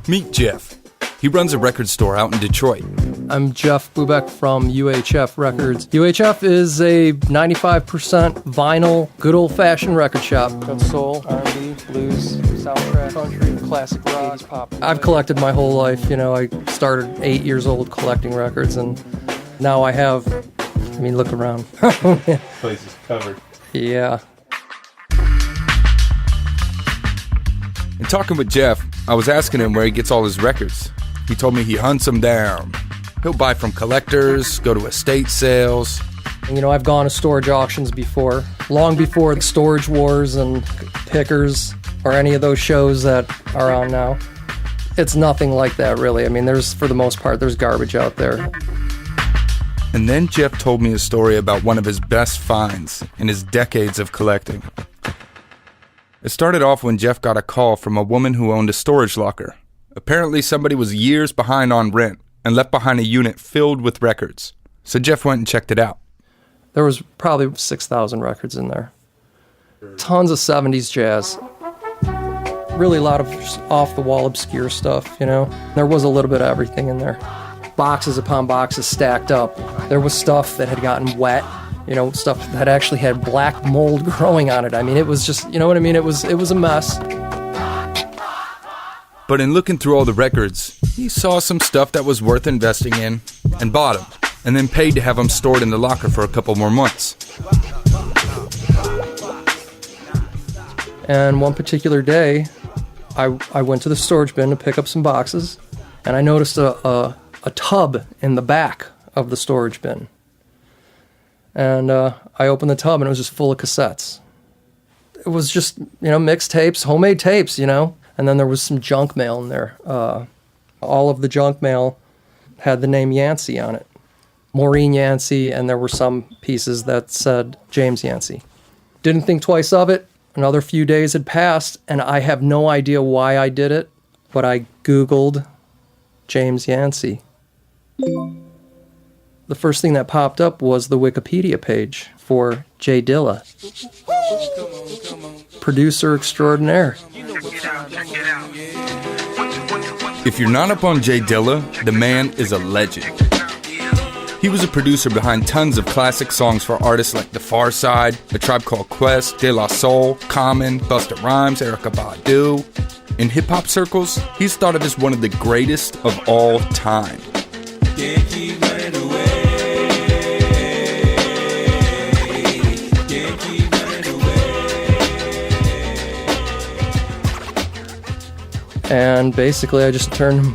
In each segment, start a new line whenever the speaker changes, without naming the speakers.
Meet Jeff. He runs a record store out in Detroit.
I'm Jeff Bubeck from UHF Records. UHF is a 95% vinyl, good old-fashioned record shop. Got soul, R&B, blues, soundtrack, country, classic rock, pop. I've collected my whole life. I started 8 years old collecting records, and now I have, look around.
Place is covered.
Yeah.
In talking with Jeff, I was asking him where he gets all his records. He told me he hunts them down. He'll buy from collectors, go to estate sales.
I've gone to storage auctions before, long before the Storage Wars and Pickers or any of those shows that are on now. It's nothing like that, really. For the most part, there's garbage out there.
And then Jeff told me a story about one of his best finds in his decades of collecting. It started off when Jeff got a call from a woman who owned a storage locker. Apparently somebody was years behind on rent and left behind a unit filled with records. So Jeff went and checked it out.
There was probably 6,000 records in there. Tons of 70s jazz. Really a lot of off-the-wall obscure stuff, There was a little bit of everything in there. Boxes upon boxes stacked up. There was stuff that had gotten wet, stuff that actually had black mold growing on it. It was just, It was a mess.
But in looking through all the records, he saw some stuff that was worth investing in and bought them, and then paid to have them stored in the locker for a couple more months.
And one particular day, I went to the storage bin to pick up some boxes, and I noticed a tub in the back of the storage bin. And I opened the tub, and it was just full of cassettes. It was just, mixed tapes, homemade tapes, And then there was some junk mail in there. All of the junk mail had the name Yancey on it. Maureen Yancey, and there were some pieces that said James Yancey. Didn't think twice of it. Another few days had passed, and I have no idea why I did it, but I Googled James Yancey. The first thing that popped up was the Wikipedia page for J. Dilla, producer extraordinaire.
If you're not up on J. Dilla, the man is a legend. He was a producer behind tons of classic songs for artists like The Far Side, A Tribe Called Quest, De La Soul, Common, Busta Rhymes, Erykah Badu. In hip-hop circles, he's thought of as one of the greatest of all time.
And basically, I just turned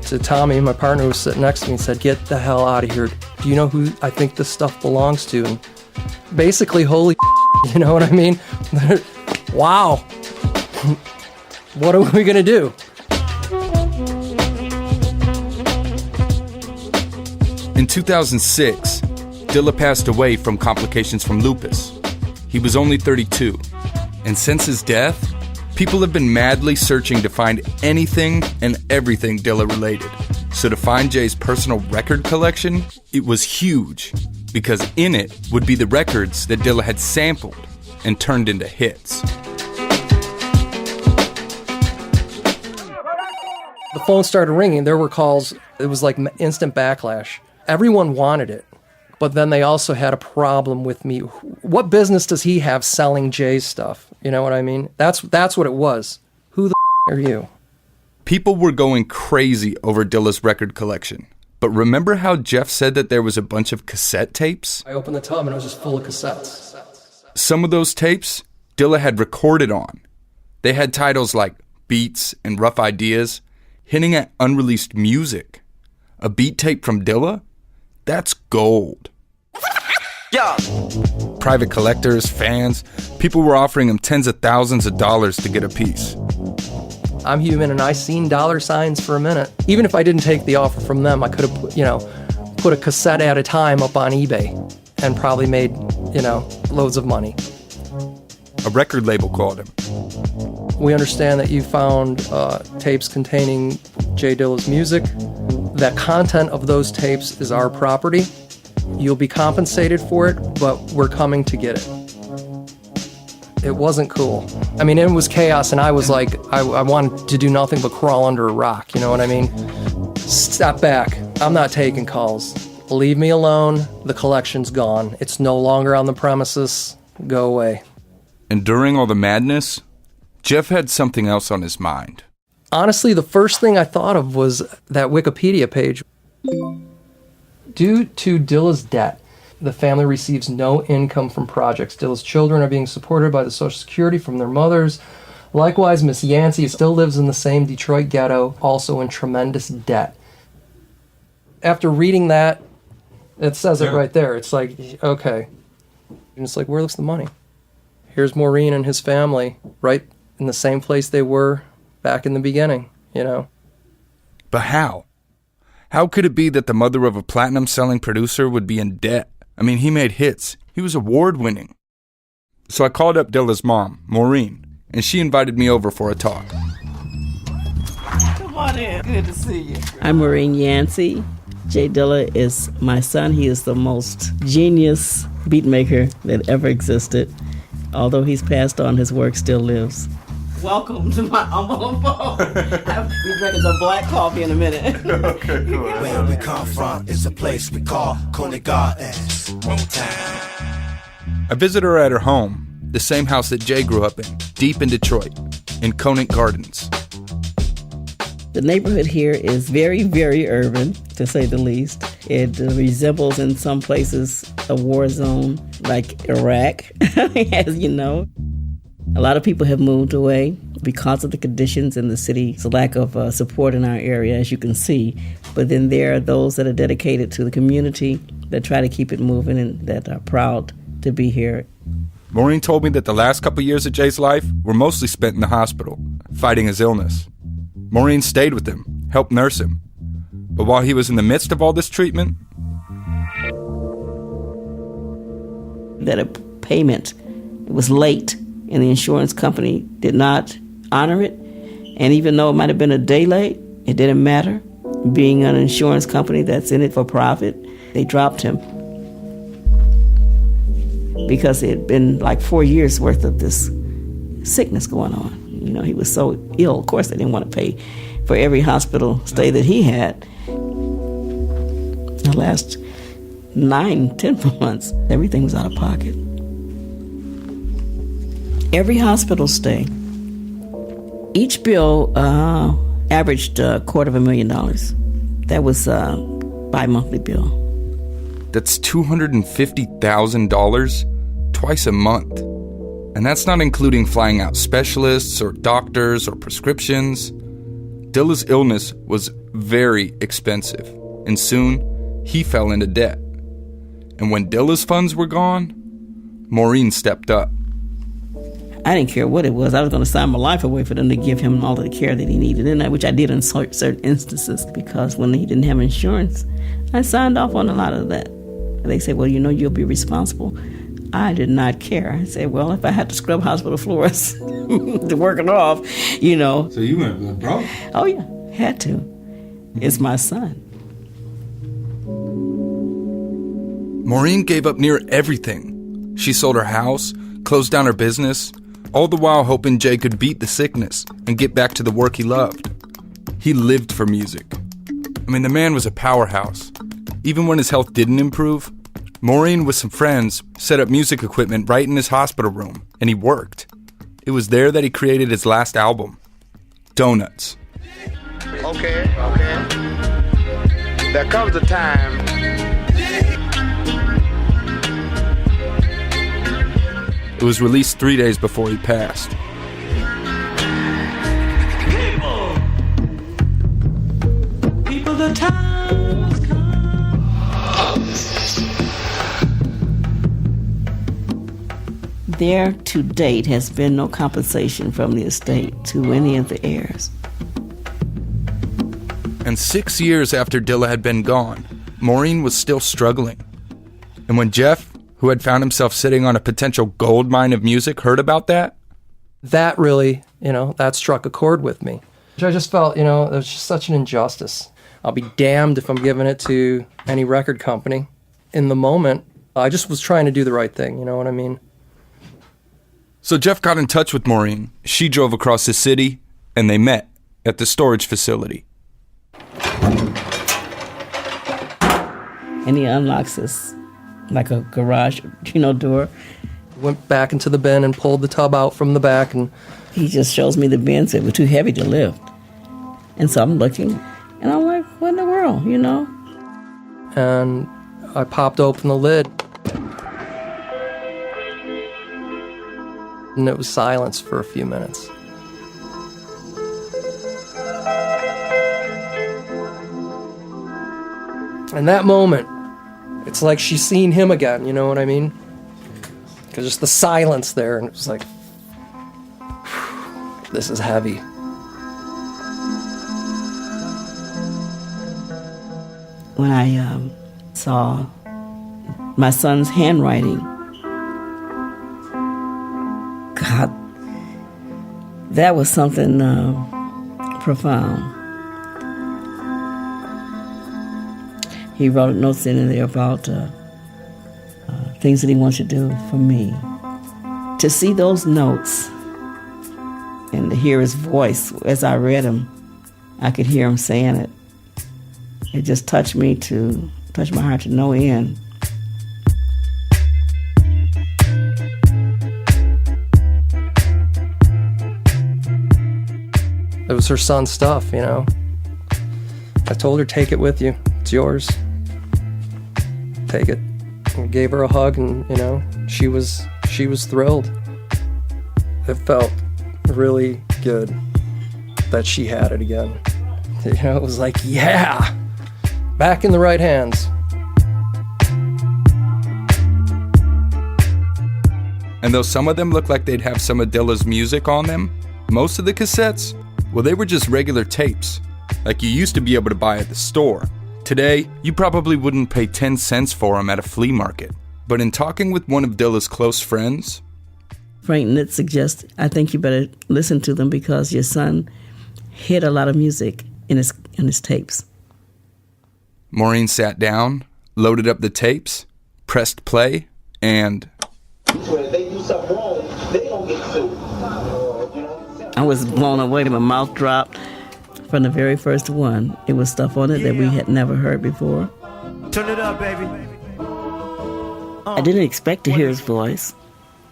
to Tommy, my partner who was sitting next to me, and said, "Get the hell out of here. Do you know who I think this stuff belongs to?" And basically, holy you know what I mean? Wow. What are we going to do?
In 2006, Dilla passed away from complications from lupus. He was only 32. And since his death, people have been madly searching to find anything and everything Dilla related. So to find Jay's personal record collection, it was huge, because in it would be the records that Dilla had sampled and turned into hits.
The phone started ringing. There were calls. It was like instant backlash. Everyone wanted it, but then they also had a problem with me. What business does he have selling Jay's stuff? You know what I mean? That's what it was. Who the are you?
People were going crazy over Dilla's record collection. But remember how Jeff said that there was a bunch of cassette tapes?
I opened the tub and it was just full of cassettes.
Some of those tapes Dilla had recorded on. They had titles like Beats and Rough Ideas, hinting at unreleased music. A beat tape from Dilla? That's gold.
Yeah.
Private collectors, fans, people were offering him tens of thousands of dollars to get a piece.
I'm human and I seen dollar signs for a minute. Even if I didn't take the offer from them, I could have, put a cassette at a time up on eBay and probably made, loads of money.
A record label called him.
We understand that you found tapes containing J. Dilla's music. That content of those tapes is our property. You'll be compensated for it, but we're coming to get it. It wasn't cool. I mean, it was chaos, and I was like, I wanted to do nothing but crawl under a rock, you know what I mean? Step back. I'm not taking calls. Leave me alone. The collection's gone. It's no longer on the premises. Go away.
And during all the madness, Jeff had something else on his mind.
Honestly, the first thing I thought of was that Wikipedia page. Due to Dilla's debt, the family receives no income from projects. Dilla's children are being supported by the Social Security from their mothers. Likewise, Miss Yancey still lives in the same Detroit ghetto, also in tremendous debt. After reading that, it says it right there. It's like, okay. And it's like, where's the money? Here's Maureen and his family, right in the same place they were back in the beginning, you know?
But how? How could it be that the mother of a platinum-selling producer would be in debt? I mean, he made hits. He was award-winning. So I called up Dilla's mom, Maureen, and she invited me over for a talk.
Come on in. Good to see you.
I'm Maureen Yancey. Jay Dilla is my son. He is the most genius beatmaker that ever existed. Although he's passed on, his work still lives.
Welcome to my humble abode. I'll be drinking some black coffee in a minute.
Okay, cool.
Where we come from is a place we call Coney Gardens, Motown.
I visited her at her home, the same house that Jay grew up in, deep in Detroit, in Conant Gardens.
The neighborhood here is very, very urban, to say the least. It resembles in some places a war zone like Iraq, as you know. A lot of people have moved away because of the conditions in the city's lack of support in our area, as you can see. But then there are those that are dedicated to the community that try to keep it moving and that are proud to be here.
Maureen told me that the last couple years of Jay's life were mostly spent in the hospital, fighting his illness. Maureen stayed with him, helped nurse him. But while he was in the midst of all this treatment...
That a payment was late, and the insurance company did not honor it. And even though it might have been a day late, it didn't matter. Being an insurance company that's in it for profit, they dropped him. Because it had been like 4 years worth of this sickness going on. You know, he was so ill. Of course, they didn't want to pay for every hospital stay that he had. The last 9-10 months, everything was out of pocket. Every hospital stay, each bill averaged $250,000. That was a bi-monthly bill.
That's $250,000 twice a month. And that's not including flying out specialists or doctors or prescriptions. Dilla's illness was very expensive, and soon he fell into debt. And when Dilla's funds were gone, Maureen stepped up.
I didn't care what it was. I was going to sign my life away for them to give him all of the care that he needed, which I did in certain instances, because when he didn't have insurance, I signed off on a lot of that. They said, well, you know, you'll be responsible. I did not care. I said, well, if I had to scrub hospital floors to work it off, you know.
So you went broke?
Oh, yeah, had to. It's my son.
Maureen gave up near everything. She sold her house, closed down her business, all the while hoping Jay could beat the sickness and get back to the work he loved. He lived for music. I mean, the man was a powerhouse. Even when his health didn't improve, Maureen with some friends set up music equipment right in his hospital room, and he worked. It was there that he created his last album, Donuts.
Okay. There comes a time.
It was released 3 days before he passed.
People, the time has come.
There to date has been no compensation from the estate to any of the heirs.
And 6 years after Dilla had been gone, Maureen was still struggling. And when Jeff, who had found himself sitting on a potential gold mine of music, heard about that,
that really, that struck a chord with me. I just felt, there's just such an injustice. I'll be damned if I'm giving it to any record company. In the moment, I just was trying to do the right thing, you know what I mean?
So Jeff got in touch with Maureen. She drove across the city, and they met at the storage facility.
And he unlocks this, like a garage, door.
Went back into the bin and pulled the tub out from the back, and
He just shows me the bin, said it was too heavy to lift. And so I'm looking, and I'm like, what in the world,
and I popped open the lid. And it was silence for a few minutes. And that moment, it's like she's seen him again, you know what I mean? Because just the silence there, and it was like, this is heavy.
When I saw my son's handwriting, God, that was something profound. He wrote notes in there about things that he wants to do for me. To see those notes and to hear his voice as I read them, I could hear him saying it. It just touched my heart to no end.
It was her son's stuff, I told her, take it with you. It's yours. Take it. I gave her a hug, and, she was thrilled. It felt really good that she had it again. It was like, yeah, back in the right hands.
And though some of them looked like they'd have some of Dilla's music on them, most of the cassettes, well, they were just regular tapes, like you used to be able to buy at the store. Today, you probably wouldn't pay 10 cents for them at a flea market. But in talking with one of Dilla's close friends,
Frank Nitt suggests, I think you better listen to them because your son hid a lot of music in his tapes.
Maureen sat down, loaded up the tapes, pressed play, and
If they do something wrong, they don't get sued.
I was blown away. My mouth dropped from the very first one. It was stuff on it that we had never heard before.
Turn it up, baby.
I didn't expect to hear his voice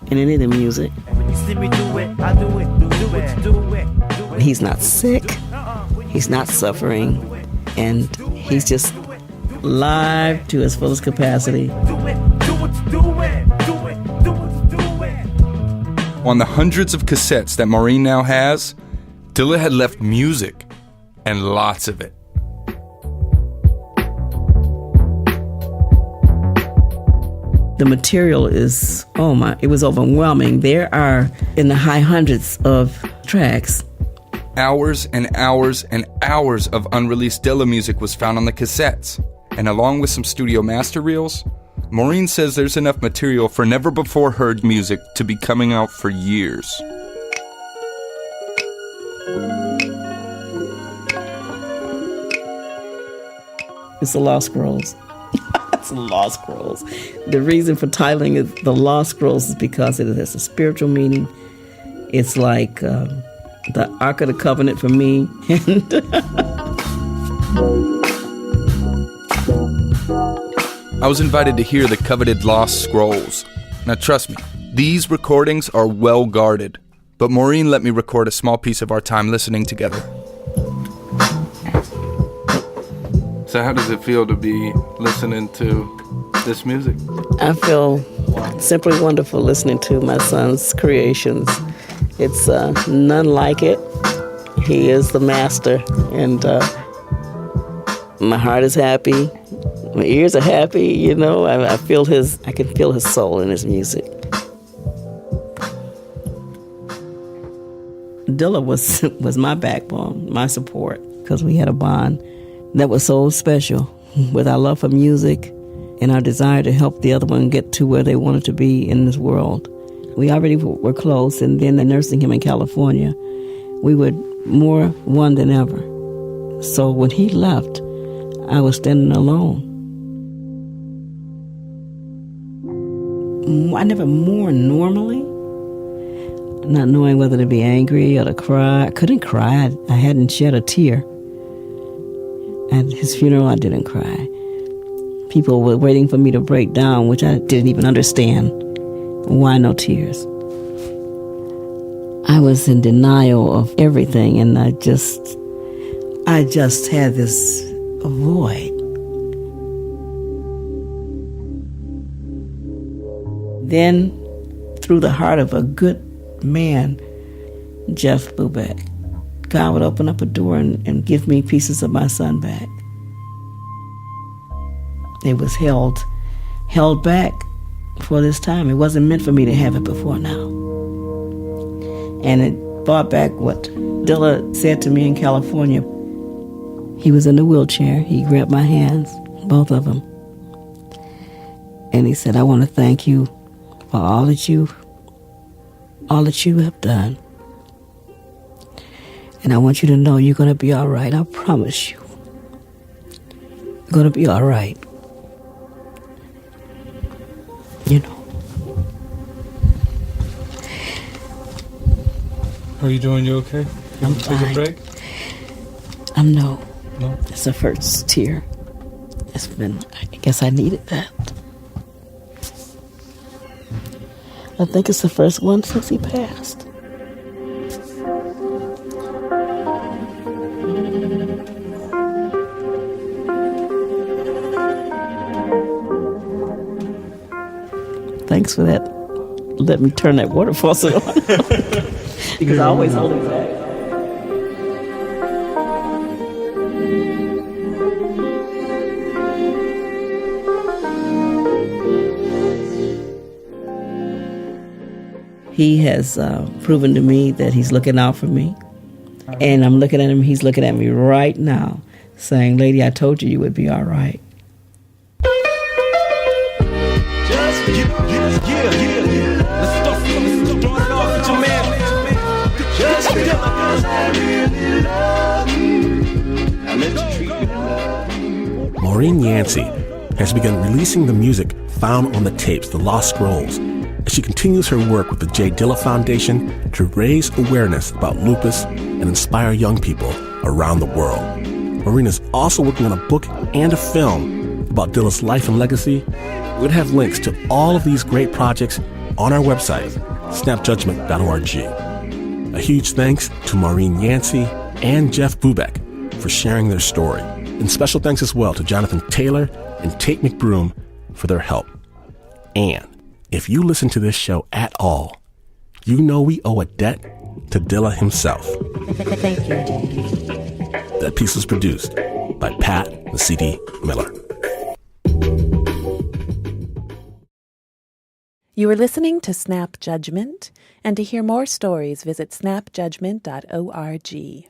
in any of the music.
You see me do it, I do it, do it.
He's not sick. He's not suffering. And he's just live to his fullest capacity.
on the hundreds of cassettes that Maureen now has, Dilla had left music, and lots of it.
The material is, it was overwhelming. There are in the high hundreds of tracks.
Hours and hours and hours of unreleased Dilla music was found on the cassettes. And along with some studio master reels, Maureen says there's enough material for never-before-heard music to be coming out for years.
It's the Lost Scrolls. It's the Lost Scrolls. The reason for titling it the Lost Scrolls is because it has a spiritual meaning. It's like the Ark of the Covenant for me.
I was invited to hear the coveted Lost Scrolls. Now trust me, these recordings are well guarded, but Maureen let me record a small piece of our time listening together. So how does it feel to be listening to this music?
I feel simply wonderful listening to my son's creations. It's none like it. He is the master, and my heart is happy. My ears are happy, you know. I can feel his soul in his music. Dilla was my backbone, my support, because we had a bond that was so special with our love for music and our desire to help the other one get to where they wanted to be in this world. We already were close, and then nursing him in California, we were more one than ever. So when he left, I was standing alone. I never mourned normally, not knowing whether to be angry or to cry. I couldn't cry. I hadn't shed a tear. At his funeral, I didn't cry. People were waiting for me to break down, which I didn't even understand. Why no tears? I was in denial of everything, and I just had this void. Then, through the heart of a good man, Jeff Bubeck, God would open up a door and give me pieces of my son back. It was held back for this time. It wasn't meant for me to have it before now. And it brought back what Dilla said to me in California. He was in a wheelchair. He grabbed my hands, both of them. And he said, I want to thank you for all that you have done. And I want you to know you're going to be all right. I promise you. You're going to be all right. You know.
How are you doing? You okay?
I'm
Take
fine.
a break?
No.
No?
It's the first tear. I guess I needed that. I think it's the first one since he passed. Thanks for that. Let me turn that water faucet on. Because I always hold it back. He has proven to me that he's looking out for me. And I'm looking at him, he's looking at me right now, saying, lady, I told you would be all right.
Maureen Yancey has begun releasing the music found on the tapes, the Lost Scrolls, as she continues her work with the J. Dilla Foundation to raise awareness about lupus and inspire young people around the world. Maureen is also working on a book and a film about Dilla's life and legacy. We'll have links to all of these great projects on our website, snapjudgment.org. A huge thanks to Maureen Yancey and Jeff Bubeck for sharing their story. And special thanks as well to Jonathan Taylor and Tate McBroom for their help. And if you listen to this show at all, you know we owe a debt to Dilla himself.
Thank you.
That piece was produced by Pat Mesiti Miller.
You are listening to Snap Judgment, and to hear more stories, visit snapjudgment.org.